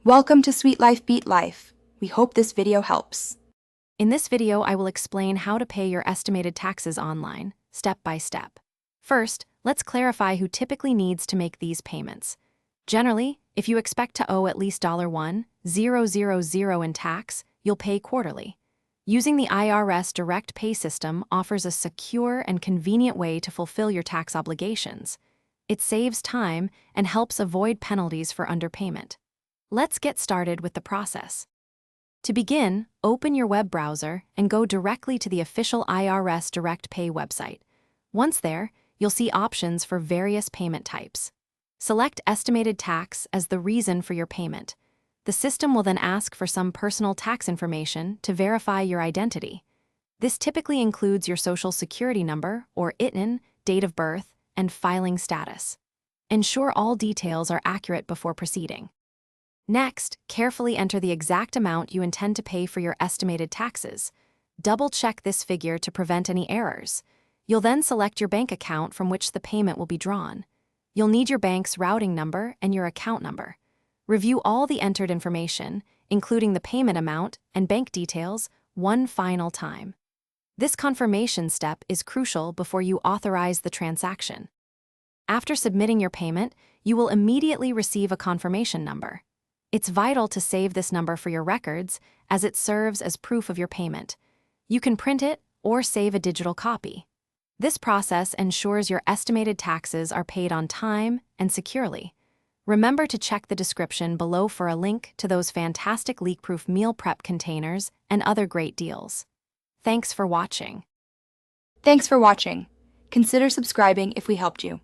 Welcome to Sweet Life Beat Life. We hope this video helps. In this video, I will explain how to pay your estimated taxes online, step by step. First, let's clarify who typically needs to make these payments. Generally, if you expect to owe at least $1,000 in tax, you'll pay quarterly. Using the IRS direct pay system offers a secure and convenient way to fulfill your tax obligations. It saves time and helps avoid penalties for underpayment. Let's get started with the process. To begin, open your web browser and go directly to the official IRS Direct Pay website. Once there, you'll see options for various payment types. Select estimated tax as the reason for your payment. The system will then ask for some personal tax information to verify your identity. This typically includes your Social Security number, or ITIN, date of birth, and filing status. Ensure all details are accurate before proceeding. Next, carefully enter the exact amount you intend to pay for your estimated taxes. Double-check this figure to prevent any errors. You'll then select your bank account from which the payment will be drawn. You'll need your bank's routing number and your account number. Review all the entered information, including the payment amount and bank details, one final time. This confirmation step is crucial before you authorize the transaction. After submitting your payment, you will immediately receive a confirmation number. It's vital to save this number for your records, as it serves as proof of your payment. You can print it or save a digital copy. This process ensures your estimated taxes are paid on time and securely. Remember to check the description below for a link to those fantastic leak-proof meal prep containers and other great deals. Thanks for watching. Thanks for watching. Consider subscribing if we helped you.